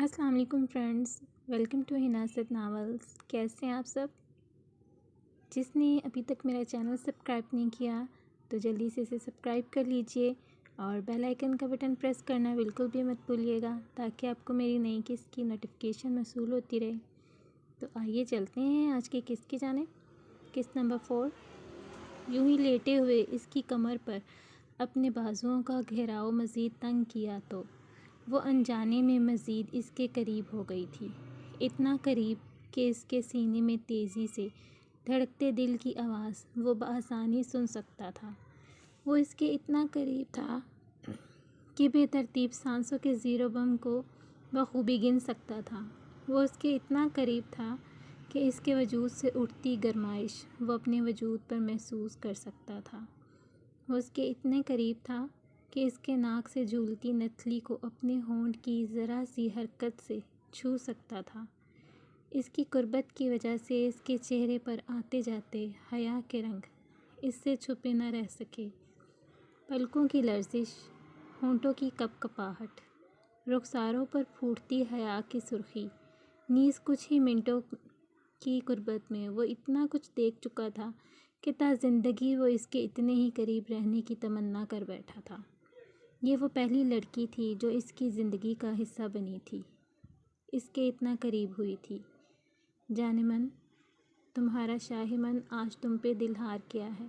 السلام علیکم friends, welcome to حناست novels. کیسے ہیں آپ سب؟ جس نے ابھی تک میرا چینل سبسکرائب نہیں کیا تو جلدی سے اسے سبسکرائب کر لیجئے اور بیل آئیکن کا بٹن پریس کرنا بالکل بھی مت بھولیے گا تاکہ آپ کو میری نئی قسط کی نوٹیفیکیشن موصول ہوتی رہے۔ تو آئیے چلتے ہیں آج کی قسط کی جانب۔ قسط نمبر 4۔ یوں ہی لیٹے ہوئے اس کی کمر پر اپنے بازوؤں کا گھیراؤ مزید تنگ کیا تو وہ انجانے میں مزید اس کے قریب ہو گئی تھی، اتنا قریب کہ اس کے سینے میں تیزی سے دھڑکتے دل کی آواز وہ بآسانی سن سکتا تھا۔ وہ اس کے اتنا قریب تھا کہ بے ترتیب سانسوں کے زیر و بم کو بخوبی گن سکتا تھا۔ وہ اس کے اتنا قریب تھا کہ اس کے وجود سے اٹھتی گرمائش وہ اپنے وجود پر محسوس کر سکتا تھا۔ وہ اس کے اتنے قریب تھا کہ اس کے ناک سے جھولتی نتھلی کو اپنے ہونٹ کی ذرا سی حرکت سے چھو سکتا تھا۔ اس کی قربت کی وجہ سے اس کے چہرے پر آتے جاتے حیا کے رنگ اس سے چھپے نہ رہ سکے۔ پلکوں کی لرزش، ہونٹوں کی کپ کپاہٹ، رخساروں پر پھوٹتی حیا کی سرخی، نیز کچھ ہی منٹوں کی قربت میں وہ اتنا کچھ دیکھ چکا تھا کہ تا زندگی وہ اس کے اتنے ہی قریب رہنے کی تمنا کر بیٹھا تھا۔ یہ وہ پہلی لڑکی تھی جو اس کی زندگی کا حصہ بنی تھی، اس کے اتنا قریب ہوئی تھی۔ جان من، تمہارا شاہ من آج تم پہ دل ہار کیا ہے۔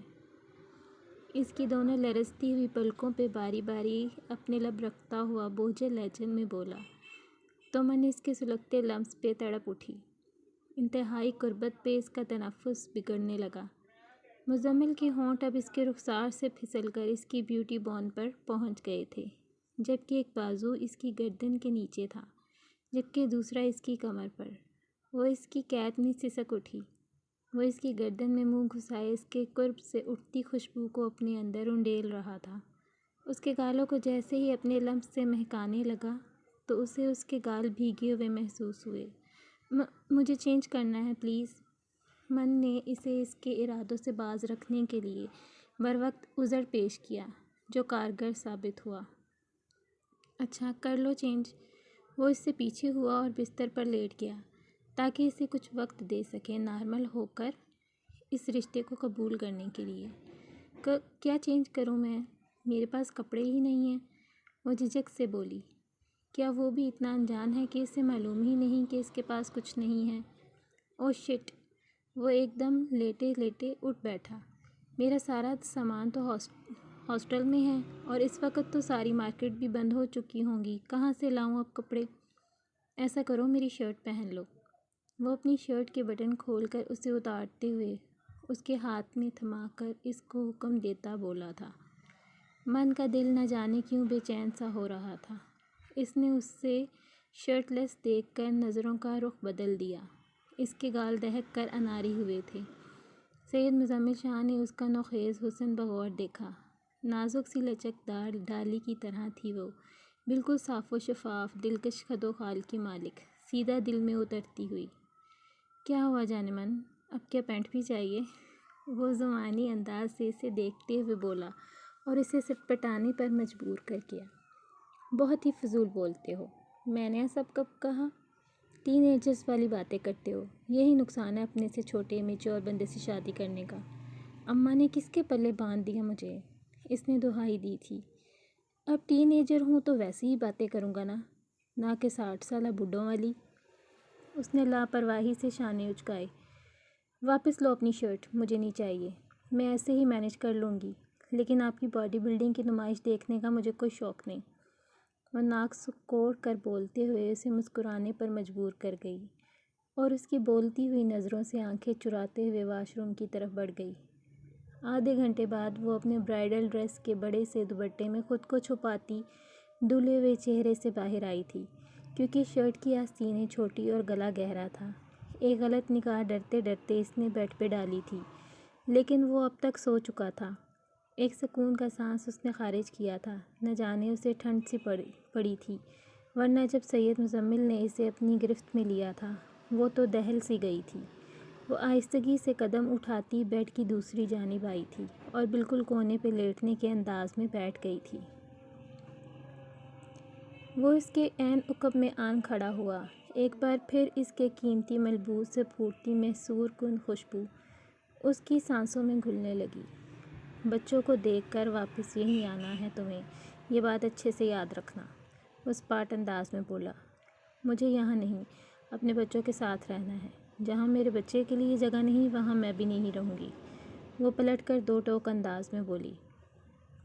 اس کی دونوں لرزتی ہوئی پلکوں پہ باری باری اپنے لب رکھتا ہوا بوجھل لہجے میں بولا تو من اس کے سلگتے لمس پہ تڑپ اٹھی۔ انتہائی قربت پہ اس کا تنفس بگڑنے لگا۔ مزمل کے ہونٹ اب اس کے رخسار سے پھسل کر اس کی بیوٹی بون پر پہنچ گئے تھے، جبکہ ایک بازو اس کی گردن کے نیچے تھا، جبکہ دوسرا اس کی کمر پر۔ وہ اس کی قید میں سسک اٹھی۔ وہ اس کی گردن میں منہ گھسائے اس کے قرب سے اٹھتی خوشبو کو اپنے اندر انڈیل رہا تھا۔ اس کے گالوں کو جیسے ہی اپنے لمس سے مہکانے لگا تو اسے اس کے گال بھیگے ہوئے محسوس ہوئے۔ مجھے چینج کرنا ہے پلیز۔ من نے اسے اس کے ارادوں سے باز رکھنے کے لیے بروقت عذر پیش کیا جو کارگر ثابت ہوا۔ اچھا کر لو چینج۔ وہ اس سے پیچھے ہوا اور بستر پر لیٹ گیا تاکہ اسے کچھ وقت دے سکے نارمل ہو کر اس رشتے کو قبول کرنے کے لیے۔ کیا چینج کروں میں؟ میرے پاس کپڑے ہی نہیں ہیں، وہ جھجک سے بولی۔ کیا وہ بھی اتنا انجان ہے کہ اسے معلوم ہی نہیں کہ اس کے پاس کچھ نہیں ہے؟ اوہ شٹ! وہ ایک دم لیٹے لیٹے اٹھ بیٹھا۔ میرا سارا سامان تو ہاسٹل میں ہے اور اس وقت تو ساری مارکیٹ بھی بند ہو چکی ہوں گی، کہاں سے لاؤں اب کپڑے؟ ایسا کرو میری شرٹ پہن لو۔ وہ اپنی شرٹ کے بٹن کھول کر اسے اتارتے ہوئے اس کے ہاتھ میں تھما کر اس کو حکم دیتا بولا تھا۔ من کا دل نہ جانے کیوں بے چین سا ہو رہا تھا۔ اس نے اس سے شرٹ لیس دیکھ کر نظروں کا رخ بدل دیا۔ اس کے گال دہک کر اناری ہوئے تھے۔ سید مزمل شاہ نے اس کا نوخیز حسن بغور دیکھا۔ نازک سی لچک دار ڈالی کی طرح تھی وہ، بالکل صاف و شفاف، دلکش خد و خال کی مالک، سیدھا دل میں اترتی ہوئی۔ کیا ہوا جان من، اب کیا پینٹ بھی چاہیے؟ وہ زمانی انداز سے اسے دیکھتے ہوئے بولا اور اسے سٹپٹانے پر مجبور کر گیا۔ بہت ہی فضول بولتے ہو، میں نے سب کب کہا؟ ٹین ایجرز والی باتیں کرتے ہو، یہی نقصان ہے اپنے سے چھوٹے میچور بندے سے شادی کرنے کا۔ اماں نے کس کے پلے باندھ دیا مجھے؟ اس نے دہائی دی تھی۔ اب ٹین ایجر ہوں تو ویسی ہی باتیں کروں گا نہ کہ 60 سالہ بڈھوں والی۔ اس نے لاپرواہی سے شانے اچکائے۔ واپس لو اپنی شرٹ، مجھے نہیں چاہیے، میں ایسے ہی مینج کر لوں گی، لیکن آپ کی باڈی بلڈنگ کی نمائش دیکھنے کا مجھے کوئی شوق نہیں۔ وہ ناک سکوڑ کر بولتے ہوئے اسے مسکرانے پر مجبور کر گئی اور اس کی بولتی ہوئی نظروں سے آنکھیں چراتے ہوئے واش روم کی طرف بڑھ گئی۔ آدھے گھنٹے بعد وہ اپنے برائڈل ڈریس کے بڑے سے دوپٹے میں خود کو چھپاتی دھلے ہوئے چہرے سے باہر آئی تھی، کیونکہ شرٹ کی آستینیں چھوٹی اور گلا گہرا تھا۔ ایک غلط نگاہ ڈرتے ڈرتے اس نے بیڈ پہ ڈالی تھی، لیکن وہ اب تک سو چکا تھا۔ ایک سکون کا سانس اس نے خارج کیا تھا، نہ جانے اسے ٹھنڈ سی پڑی تھی، ورنہ جب سید مزمل نے اسے اپنی گرفت میں لیا تھا وہ تو دہل سی گئی تھی۔ وہ آہستگی سے قدم اٹھاتی بیڈ کی دوسری جانب آئی تھی اور بالکل کونے پہ لیٹنے کے انداز میں بیٹھ گئی تھی۔ وہ اس کے عین عقب میں آن کھڑا ہوا۔ ایک بار پھر اس کے قیمتی ملبوس سے پھوٹتی محصور کن خوشبو اس کی سانسوں میں گھلنے لگی۔ بچوں کو دیکھ کر واپس یہیں آنا ہے تمہیں، یہ بات اچھے سے یاد رکھنا، وہ اسپاٹ انداز میں بولا۔ مجھے یہاں نہیں، اپنے بچوں کے ساتھ رہنا ہے۔ جہاں میرے بچے کے لیے جگہ نہیں وہاں میں بھی نہیں رہوں گی، وہ پلٹ کر دو ٹوک انداز میں بولی۔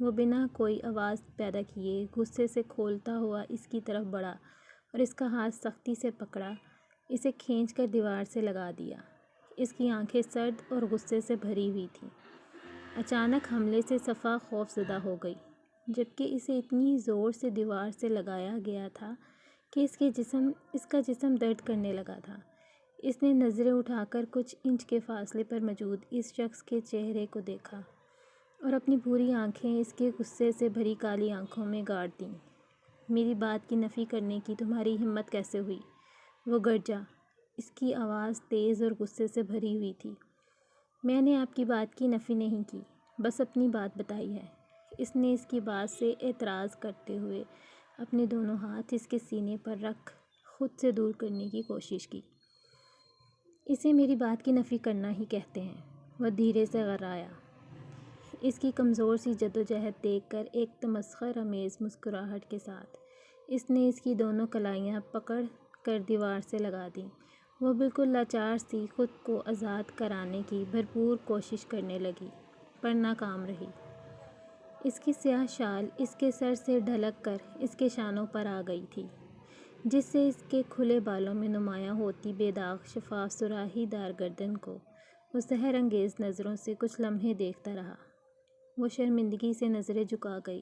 وہ بنا کوئی آواز پیدا کیے غصے سے کھولتا ہوا اس کی طرف بڑھا اور اس کا ہاتھ سختی سے پکڑا، اسے کھینچ کر دیوار سے لگا دیا۔ اس کی آنکھیں سرد اور غصے سے بھری ہوئی تھیں۔ اچانک حملے سے صفا خوف زدہ ہو گئی، جبکہ اسے اتنی زور سے دیوار سے لگایا گیا تھا کہ اس کا جسم درد کرنے لگا تھا۔ اس نے نظریں اٹھا کر کچھ انچ کے فاصلے پر موجود اس شخص کے چہرے کو دیکھا اور اپنی بھوری آنکھیں اس کے غصے سے بھری کالی آنکھوں میں گاڑ دیں۔ میری بات کی نفی کرنے کی تمہاری ہمت کیسے ہوئی؟ وہ گرجا۔ اس کی آواز تیز اور غصے سے بھری ہوئی تھی۔ میں نے آپ کی بات کی نفی نہیں کی، بس اپنی بات بتائی ہے۔ اس نے اس کی بات سے اعتراض کرتے ہوئے اپنے دونوں ہاتھ اس کے سینے پر رکھ خود سے دور کرنے کی کوشش کی۔ اسے میری بات کی نفی کرنا ہی کہتے ہیں، وہ دھیرے سے غرایا۔ اس کی کمزور سی جدوجہد دیکھ کر ایک تمسخر آمیز مسکراہٹ کے ساتھ اس نے اس کی دونوں کلائیاں پکڑ کر دیوار سے لگا دیں۔ وہ بالکل لاچار سی خود کو آزاد کرانے کی بھرپور کوشش کرنے لگی، پر ناکام رہی۔ اس کی سیاہ شال اس کے سر سے ڈھلک کر اس کے شانوں پر آ گئی تھی، جس سے اس کے کھلے بالوں میں نمایاں ہوتی بے داغ شفاف سراہی دار گردن کو وہ سحر انگیز نظروں سے کچھ لمحے دیکھتا رہا۔ وہ شرمندگی سے نظریں جھکا گئی۔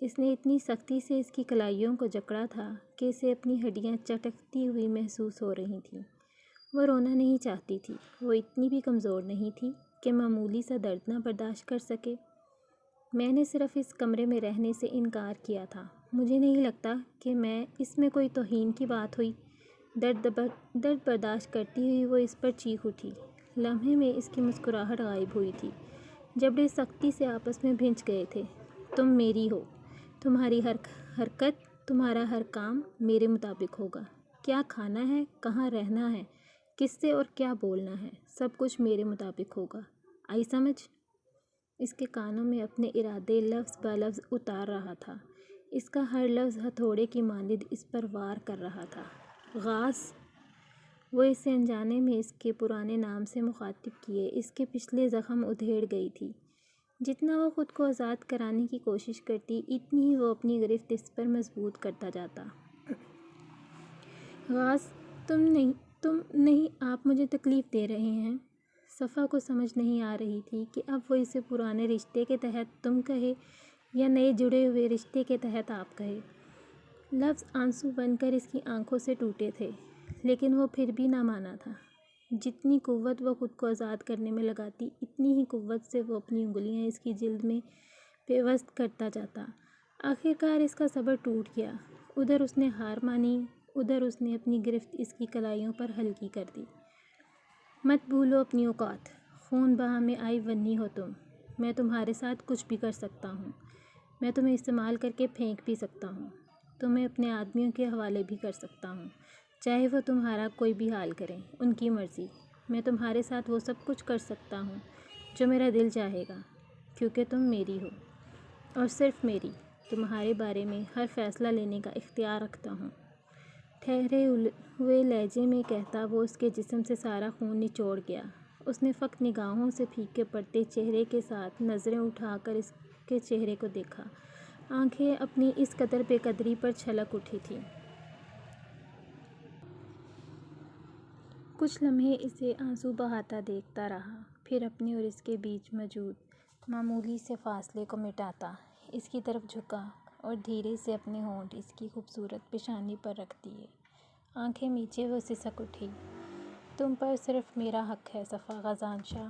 اس نے اتنی سختی سے اس کی کلائیوں کو جکڑا تھا کہ اسے اپنی ہڈیاں چٹکتی ہوئی محسوس ہو رہی تھیں۔ وہ رونا نہیں چاہتی تھی، وہ اتنی بھی کمزور نہیں تھی کہ معمولی سا درد نہ برداشت کر سکے۔ میں نے صرف اس کمرے میں رہنے سے انکار کیا تھا، مجھے نہیں لگتا کہ اس میں کوئی توہین کی بات ہوئی۔ درد برداشت کرتی ہوئی وہ اس پر چیخ اٹھی۔ لمحے میں اس کی مسکراہٹ غائب ہوئی تھی، جبڑے سختی سے آپس میں بھنچ گئے تھے۔ تم میری ہو، تمہاری ہر حرکت، تمہارا ہر کام میرے مطابق ہوگا۔ کیا کھانا ہے، کہاں رہنا ہے، کس سے اور کیا بولنا ہے، سب کچھ میرے مطابق ہوگا۔ آئی سمجھ؟ اس کے کانوں میں اپنے ارادے لفظ بہ لفظ اتار رہا تھا۔ اس کا ہر لفظ ہتھوڑے کی مانند اس پر وار کر رہا تھا۔ غاص! وہ اسے انجانے میں اس کے پرانے نام سے مخاطب کیے اس کے پچھلے زخم ادھیڑ گئی تھی۔ جتنا وہ خود کو آزاد کرانے کی کوشش کرتی، اتنی ہی وہ اپنی گرفت اس پر مضبوط کرتا جاتا۔ غاص! تم نہیں، آپ مجھے تکلیف دے رہے ہیں۔ صفا کو سمجھ نہیں آ رہی تھی کہ اب وہ اسے پرانے رشتے کے تحت تم کہے یا نئے جڑے ہوئے رشتے کے تحت آپ کہے۔ لفظ آنسو بن کر اس کی آنکھوں سے ٹوٹے تھے، لیکن وہ پھر بھی نہ مانا تھا۔ جتنی قوت وہ خود کو آزاد کرنے میں لگاتی، اتنی ہی قوت سے وہ اپنی انگلیاں اس کی جلد میں پیوست کرتا جاتا۔ آخرکار اس کا صبر ٹوٹ گیا۔ ادھر اس نے ہار مانی، ادھر اس نے اپنی گرفت اس کی کلائیوں پر ہلکی کر دی۔ مت بھولو اپنی اوقات، خون بہا میں آئی ونی ہو تم۔ میں تمہارے ساتھ کچھ بھی کر سکتا ہوں، میں تمہیں استعمال کر کے پھینک بھی سکتا ہوں، تمہیں اپنے آدمیوں کے حوالے بھی کر سکتا ہوں، چاہے وہ تمہارا کوئی بھی حال کریں، ان کی مرضی۔ میں تمہارے ساتھ وہ سب کچھ کر سکتا ہوں جو میرا دل چاہے گا، کیونکہ تم میری ہو، اور صرف میری۔ تمہارے بارے میں ہر فیصلہ لینے کا اختیار رکھتا ہوں۔ ٹھہرے ہوئے لہجے میں کہتا وہ اس کے جسم سے سارا خون نچوڑ گیا۔ اس نے فقط نگاہوں سے پھیکے پڑتے چہرے کے ساتھ نظریں اٹھا کر اس کے چہرے کو دیکھا۔ آنکھیں اپنی اس قدر بے قدری پر چھلک اٹھی تھیں۔ کچھ لمحے اسے آنسو بہاتا دیکھتا رہا، پھر اپنے اور اس کے بیچ موجود معمولی سے فاصلے کو مٹاتا اس کی طرف جھکا اور دھیرے سے اپنے ہونٹ اس کی خوبصورت پیشانی پر رکھ دیے۔ آنکھیں میچے وہ سسک اٹھی۔ تم پر صرف میرا حق ہے صفا غزان شاہ۔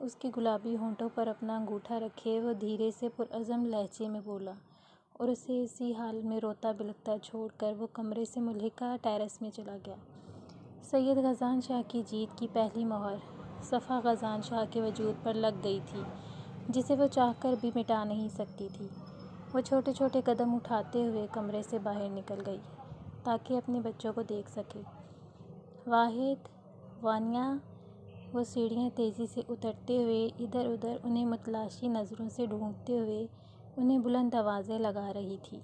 اس کے گلابی ہونٹوں پر اپنا انگوٹھا رکھے وہ دھیرے سے پرعزم لہجے میں بولا، اور اسے اسی حال میں روتا بلکتا چھوڑ کر وہ کمرے سے ملحقہ ٹیرس میں چلا گیا۔ سید غزان شاہ کی جیت کی پہلی مہر صفا غزان شاہ کے وجود پر لگ گئی تھی، جسے وہ چاہ کر بھی مٹا نہیں سکتی تھی۔ وہ چھوٹے چھوٹے قدم اٹھاتے ہوئے کمرے سے باہر نکل گئی تاکہ اپنے بچوں کو دیکھ سکے۔ واحد، وانیا، وہ سیڑھیاں تیزی سے اترتے ہوئے ادھر ادھر انہیں متلاشی نظروں سے ڈھونڈتے ہوئے انہیں بلند آوازیں لگا رہی تھی۔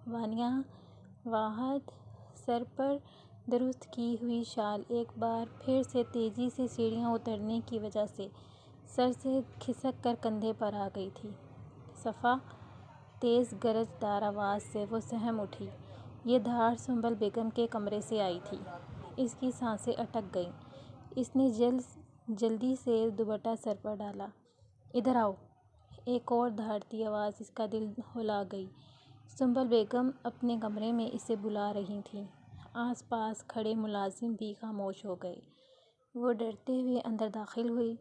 وانیا، واحد، سر پر درست کی ہوئی شال ایک بار پھر سے تیزی سے سیڑھیاں اترنے کی وجہ سے سر سے کھسک کر کندھے پر آ گئی تھی۔ صفا، تیز گرج دار آواز سے وہ سہم اٹھی۔ یہ دھاڑ سنبل بیگم کے کمرے سے آئی تھی۔ اس کی سانسیں اٹک گئیں۔ اس نے جلدی سے دوپٹہ سر پر ڈالا۔ ادھر آؤ۔ ایک اور دھاڑتی آواز اس کا دل ہلا گئی۔ سنبل بیگم اپنے کمرے میں اسے بلا رہی تھیں۔ آس پاس کھڑے ملازم بھی خاموش ہو گئے۔ وہ ڈرتے ہوئے اندر داخل ہوئی۔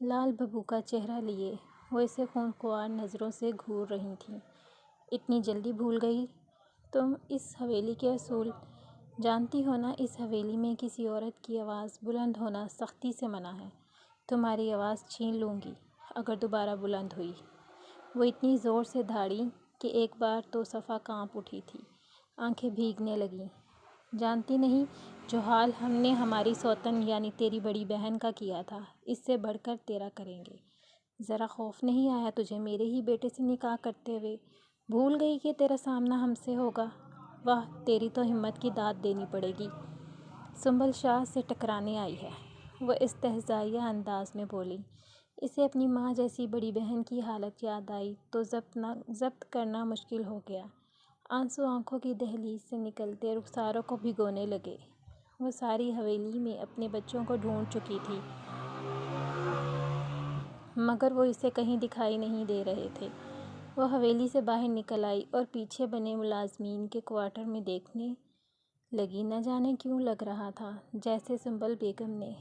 لال بھبوکا چہرہ لیے وہ اسے خونخوار نظروں سے گھور رہی تھیں۔ اتنی جلدی بھول گئی تم اس حویلی کے اصول؟ جانتی ہو نا اس حویلی میں کسی عورت کی آواز بلند ہونا سختی سے منع ہے۔ تمہاری آواز چھین لوں گی اگر دوبارہ بلند ہوئی۔ وہ اتنی زور سے دھاڑی کہ ایک بار تو صفا کانپ اٹھی تھی۔ آنکھیں بھیگنے لگیں۔ جانتی نہیں جو حال ہم نے ہماری سوتن یعنی تیری بڑی بہن کا کیا تھا اس سے بڑھ کر تیرا کریں گے۔ ذرا خوف نہیں آیا تجھے میرے ہی بیٹے سے نکاح کرتے ہوئے؟ بھول گئی کہ تیرا سامنا ہم سے ہوگا؟ واہ، تیری تو ہمت کی داد دینی پڑے گی۔ سنبل شاہ سے ٹکرانے آئی ہے، وہ استہزائیہ انداز میں بولی۔ اسے اپنی ماں جیسی بڑی بہن کی حالت یاد آئی تو ضبط کرنا مشکل ہو گیا۔ آنسو آنکھوں کی دہلیز سے نکلتے رخساروں کو بھگونے لگے۔ وہ ساری حویلی میں اپنے بچوں کو ڈھونڈ چکی تھی مگر وہ اسے کہیں دکھائی نہیں دے رہے تھے۔ وہ حویلی سے باہر نکل آئی اور پیچھے بنے ملازمین کے کوارٹر میں دیکھنے لگی۔ نہ جانے کیوں لگ رہا تھا جیسے سنبل بیگم نے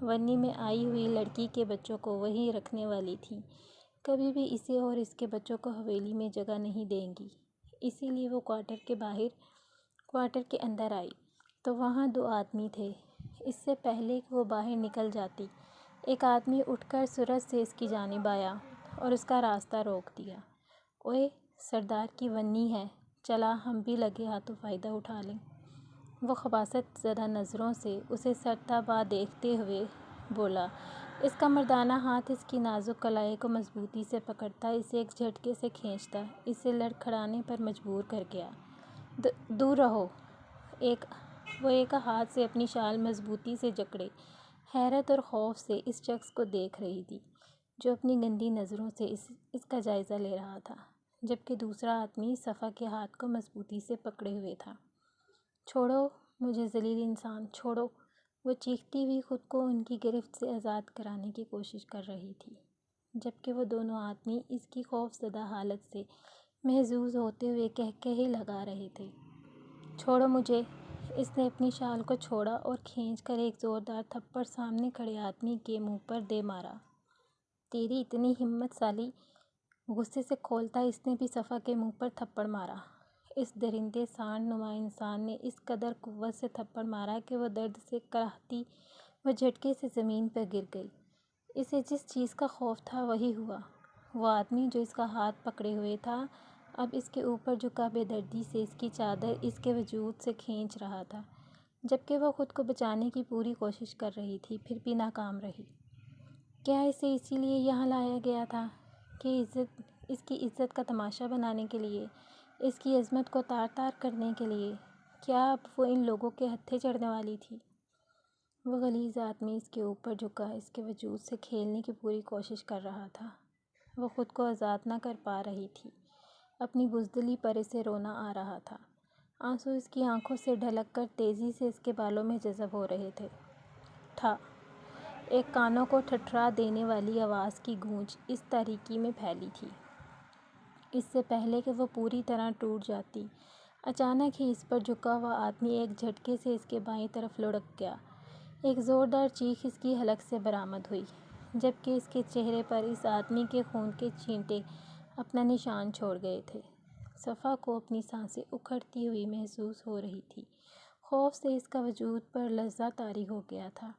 ورنی میں آئی ہوئی لڑکی کے بچوں کو وہیں رکھنے والی تھیں۔ کبھی بھی اسے اور اس کے بچوں کو حویلی میں جگہ نہیں دیں گی۔ اسی لیے وہ کوارٹر کے اندر آئی تو وہاں دو آدمی تھے۔ اس سے پہلے کہ وہ باہر نکل جاتی ایک آدمی اٹھ کر سرعت سے اس کی جانب آیا اور اس کا راستہ روک دیا۔ اوئے، سردار کی ونی ہے، چلا ہم بھی لگے ہاتھوں فائدہ اٹھا لیں۔ وہ خباثت زدہ نظروں سے اسے سرتا پا دیکھتے ہوئے بولا۔ اس کا مردانہ ہاتھ اس کی نازک کلائی کو مضبوطی سے پکڑتا اسے ایک جھٹکے سے کھینچتا اسے لڑکھڑانے پر مجبور کر گیا۔ دور رہو۔ وہ ایک ہاتھ سے اپنی شال مضبوطی سے جکڑے حیرت اور خوف سے اس شخص کو دیکھ رہی تھی جو اپنی گندی نظروں سے اس کا جائزہ لے رہا تھا، جبکہ دوسرا آدمی صفا کے ہاتھ کو مضبوطی سے پکڑے ہوئے تھا۔ چھوڑو مجھے ذلیل انسان، چھوڑو! وہ چیختی ہوئی خود کو ان کی گرفت سے آزاد کرانے کی کوشش کر رہی تھی، جبکہ وہ دونوں آدمی اس کی خوف زدہ حالت سے محظوظ ہوتے ہوئے قہقہے لگا رہے تھے۔ چھوڑو مجھے! اس نے اپنی شال کو چھوڑا اور کھینچ کر ایک زوردار تھپڑ سامنے کھڑے آدمی کے منہ پر دے مارا۔ تیری اتنی ہمت سالی! غصے سے کھولتا اس نے بھی صفا کے منہ پر تھپڑ مارا۔ اس درندے سانڈ نما انسان نے اس قدر قوت سے تھپڑ مارا کہ وہ درد سے کراہتی وہ جھٹکے سے زمین پر گر گئی۔ اسے جس چیز کا خوف تھا وہی ہوا۔ وہ آدمی جو اس کا ہاتھ پکڑے ہوئے تھا اب اس کے اوپر جھکا بے دردی سے اس کی چادر اس کے وجود سے کھینچ رہا تھا، جبکہ وہ خود کو بچانے کی پوری کوشش کر رہی تھی پھر بھی ناکام رہی۔ کیا اسے اسی لیے یہاں لایا گیا تھا کہ اس کی عزت کا تماشا بنانے کے لیے، اس کی عظمت کو تار تار کرنے کے لیے؟ کیا اب وہ ان لوگوں کے ہتھے چڑھنے والی تھی؟ وہ غلیظ آدمی اس کے اوپر جھکا اس کے وجود سے کھیلنے کی پوری کوشش کر رہا تھا۔ وہ خود کو آزاد نہ کر پا رہی تھی۔ اپنی بزدلی پر اسے رونا آ رہا تھا۔ آنسو اس کی آنکھوں سے ڈھلک کر تیزی سے اس کے بالوں میں جذب ہو رہے تھے۔ ٹھا! ایک کانوں کو ٹھٹھرا دینے والی آواز کی گونج اس تاریکی میں پھیلی تھی۔ اس سے پہلے کہ وہ پوری طرح ٹوٹ جاتی اچانک ہی اس پر جھکا ہوا آدمی ایک جھٹکے سے اس کے بائیں طرف لڑک گیا۔ ایک زوردار چیخ اس کی حلق سے برآمد ہوئی، جبکہ اس کے چہرے پر اس آدمی کے خون کے چھینٹے اپنا نشان چھوڑ گئے تھے۔ صفا کو اپنی سانسیں اکھڑتی ہوئی محسوس ہو رہی تھی۔ خوف سے اس کا وجود پر لرزہ طاری ہو گیا تھا۔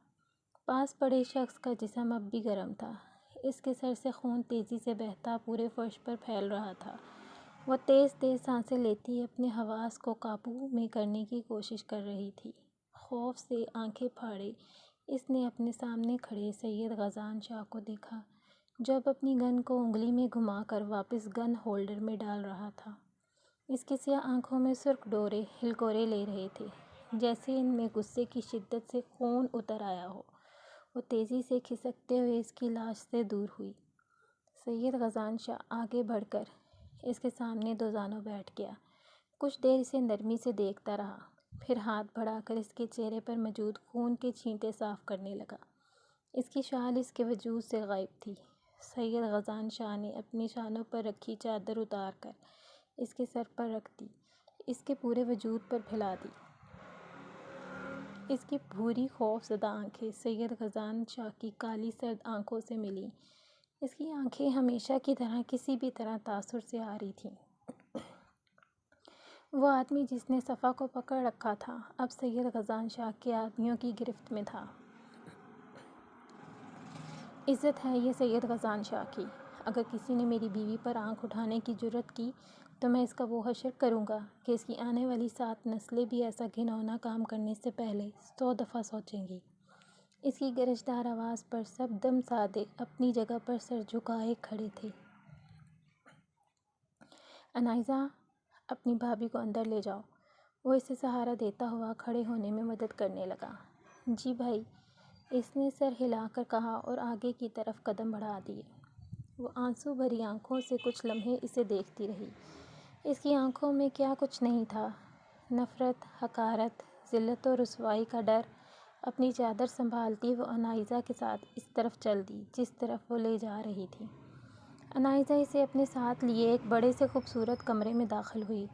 پاس پڑے شخص کا جسم اب بھی گرم تھا۔ اس کے سر سے خون تیزی سے بہتا پورے فرش پر پھیل رہا تھا۔ وہ تیز تیز سانسیں لیتی اپنے حواس کو قابو میں کرنے کی کوشش کر رہی تھی۔ خوف سے آنکھیں پھاڑے اس نے اپنے سامنے کھڑے سید غزان شاہ کو دیکھا، جو اب اپنی گن کو انگلی میں گھما کر واپس گن ہولڈر میں ڈال رہا تھا۔ اس کی سیاہ آنکھوں میں سرخ ڈورے ہلکورے لے رہے تھے، جیسے ان میں غصے کی شدت سے خون اتر آیا ہو۔ وہ تیزی سے کھسکتے ہوئے اس کی لاش سے دور ہوئی۔ سید غزان شاہ آگے بڑھ کر اس کے سامنے دوزانوں بیٹھ گیا، کچھ دیر اسے نرمی سے دیکھتا رہا، پھر ہاتھ بڑھا کر اس کے چہرے پر موجود خون کے چھینٹے صاف کرنے لگا۔ اس کی شال اس کے وجود سے غائب تھی۔ سید غزان شاہ نے اپنی شانوں پر رکھی چادر اتار کر اس کے سر پر رکھ دی، اس کے پورے وجود پر پھیلا دی۔ اس کی بھوری خوف زدہ آنکھیں سید غزان شاہ کی کالی سرد آنکھوں سے ملیں۔ اس کی آنکھیں ہمیشہ کی طرح کسی بھی طرح تاثر سے آ رہی تھیں۔ وہ آدمی جس نے صفا کو پکڑ رکھا تھا اب سید غزان شاہ کے آدمیوں کی گرفت میں تھا۔ عزت ہے یہ سید غزان شاہ کی۔ اگر کسی نے میری بیوی پر آنکھ اٹھانے کی جرأت کی تو میں اس کا وہ حشر کروں گا کہ اس کی آنے والی 7 نسلیں بھی ایسا گھناؤنا کام کرنے سے پہلے 100 دفعہ سوچیں گی۔ اس کی گرجدار آواز پر سب دم سادے اپنی جگہ پر سر جھکائے کھڑے تھے۔ انائزہ، اپنی بھابھی کو اندر لے جاؤ۔ وہ اسے سہارا دیتا ہوا کھڑے ہونے میں مدد کرنے لگا۔ جی بھائی، اس نے سر ہلا کر کہا اور آگے کی طرف قدم بڑھا دیے۔ وہ آنسو بھری آنکھوں سے کچھ لمحے اسے دیکھتی رہی۔ اس کی آنکھوں میں کیا کچھ نہیں تھا، نفرت، حقارت، ذلت و رسوائی کا ڈر۔ اپنی چادر سنبھالتی وہ انائزہ کے ساتھ اس طرف چل دی جس طرف وہ لے جا رہی تھی۔ انائزہ اسے اپنے ساتھ لیے ایک بڑے سے خوبصورت کمرے میں داخل ہوئی،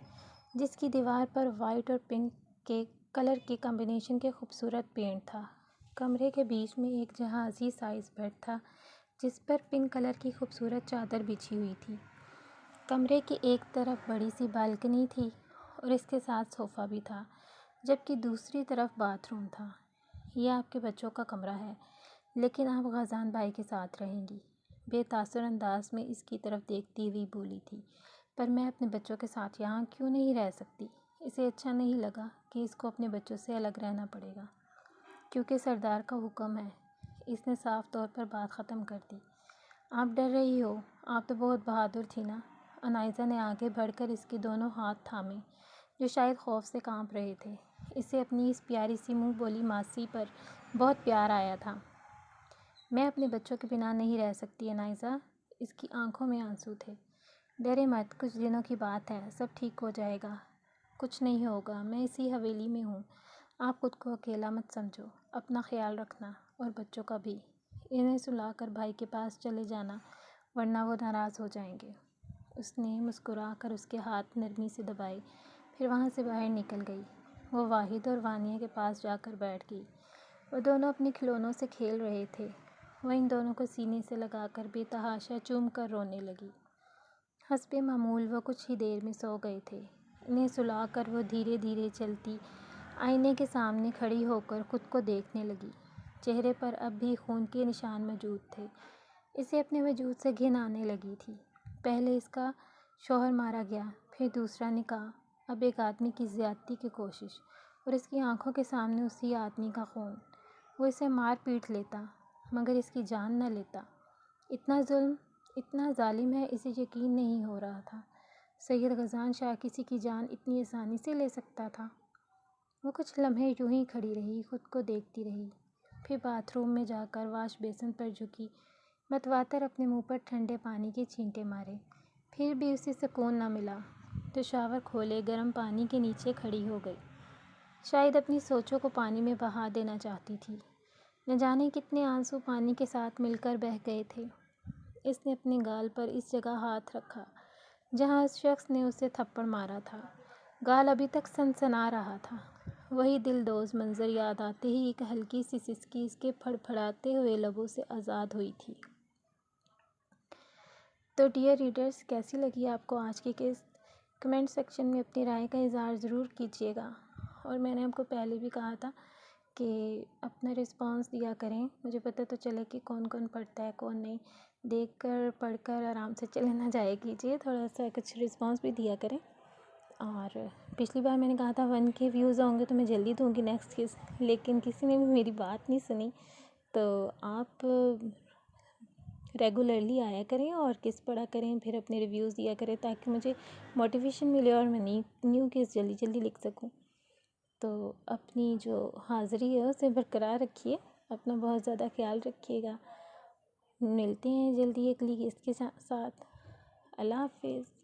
جس کی دیوار پر وائٹ اور پنک کے کلر کے کمبینیشن کے خوبصورت پینٹ تھا۔ کمرے کے بیچ میں ایک جہازی سائز بیڈ تھا جس پر پنک کلر کی خوبصورت چادر بچھی ہوئی تھی۔ کمرے کی ایک طرف بڑی سی بالکنی تھی اور اس کے ساتھ صوفہ بھی تھا، جبکہ دوسری طرف باتھ روم تھا۔ یہ آپ کے بچوں کا کمرہ ہے، لیکن آپ غازان بھائی کے ساتھ رہیں گی، بے تاثر انداز میں اس کی طرف دیکھتی ہوئی بولی تھی۔ پر میں اپنے بچوں کے ساتھ یہاں کیوں نہیں رہ سکتی؟ اسے اچھا نہیں لگا کہ اس کو اپنے بچوں سے الگ رہنا پڑے گا، کیونکہ سردار کا حکم ہے۔ اس نے صاف طور پر بات ختم کر دی۔ آپ ڈر رہی ہو؟ آپ تو بہت بہادر تھی نا؟ انائزہ نے آگے بڑھ کر اس کے دونوں ہاتھ تھامے، جو شاید خوف سے کانپ رہے تھے۔ اسے اپنی اس پیاری سی منہ بولی ماسی پر بہت پیار آیا تھا۔ میں اپنے بچوں کے بنا نہیں رہ سکتی انائزہ۔ اس کی آنکھوں میں آنسو تھے۔ ڈرے مت، کچھ دنوں کی بات ہے، سب ٹھیک ہو جائے گا۔ کچھ نہیں ہوگا، میں اسی حویلی میں ہوں۔ آپ خود کو اکیلا مت سمجھو، اپنا خیال رکھنا اور بچوں کا بھی۔ انہیں سلا کر بھائی کے پاس چلے جانا، ورنہ وہ ناراض ہو جائیں گے۔ اس نے مسکرا کر اس کے ہاتھ نرمی سے دبائے، پھر وہاں سے باہر نکل گئی۔ وہ واحد اور وانیہ کے پاس جا کر بیٹھ گئی۔ وہ دونوں اپنے کھلونوں سے کھیل رہے تھے۔ وہ ان دونوں کو سینے سے لگا کر بے تحاشا چوم کر رونے لگی۔ حسب معمول وہ کچھ ہی دیر میں سو گئے تھے۔ انہیں سلا کر وہ دھیرے دھیرے چلتی آئینے کے سامنے کھڑی ہو کر خود کو دیکھنے لگی۔ چہرے پر اب بھی خون کے نشان موجود تھے۔ اسے اپنے وجود سے گھن آنے لگی تھی۔ پہلے اس کا شوہر مارا گیا، پھر دوسرا نکاح، اب ایک آدمی کی زیادتی کی کوشش، اور اس کی آنکھوں کے سامنے اسی آدمی کا خون۔ وہ اسے مار پیٹ لیتا مگر اس کی جان نہ لیتا۔ اتنا ظلم، اتنا ظالم ہے، اسے یقین نہیں ہو رہا تھا۔ سید غزان شاہ کسی کی جان اتنی آسانی سے لے سکتا تھا؟ وہ کچھ لمحے یوں ہی کھڑی رہی، خود کو دیکھتی رہی، پھر باتھ روم میں جا کر واش بیسن پر جھکی، متواتر اپنے منہ پر ٹھنڈے پانی کے چھینٹے مارے۔ پھر بھی اسے سکون نہ ملا تو شاور کھولے گرم پانی کے نیچے کھڑی ہو گئی۔ شاید اپنی سوچوں کو پانی میں بہا دینا چاہتی تھی۔ نہ جانے کتنے آنسو پانی کے ساتھ مل کر بہہ گئے تھے۔ اس نے اپنے گال پر اس جگہ ہاتھ رکھا جہاں اس شخص نے اسے تھپڑ مارا تھا۔ گال ابھی تک سنسنا رہا تھا۔ وہی دلدوز منظر یاد آتے ہی ایک ہلکی سی سسکی اس کے پھڑ پھڑاتے ہوئے لبوں سے آزاد ہوئی تھی۔ تو ڈیئر ریڈرز، کیسی لگی آپ کو آج کی قسط؟ کمنٹ سیکشن میں اپنی رائے کا اظہار ضرور کیجیے گا، اور میں نے آپ کو پہلے بھی کہا تھا کہ اپنا رسپانس دیا کریں، مجھے پتہ تو چلے کہ کون کون پڑھتا ہے کون نہیں۔ دیکھ کر پڑھ کر آرام سے چلے نہ جایا کیجیے، تھوڑا سا کچھ رسپانس بھی دیا کریں۔ اور پچھلی بار میں نے کہا تھا 1K ویوز ہوں گے تو میں جلدی دوں گی نیکسٹ کس، لیکن کسی نے بھی میری بات نہیں سنی۔ تو آپ ریگولرلی آیا کریں اور کس پڑھا کریں، پھر اپنے ریویوز دیا کریں تاکہ مجھے موٹیویشن ملے اور میں نیو کیس جلدی جلدی لکھ سکوں۔ تو اپنی جو حاضری ہے اسے برقرار رکھیے، اپنا بہت زیادہ خیال رکھیے گا۔ ملتے ہیں جلدی اگلی کیس کے ساتھ۔ اللہ حافظ۔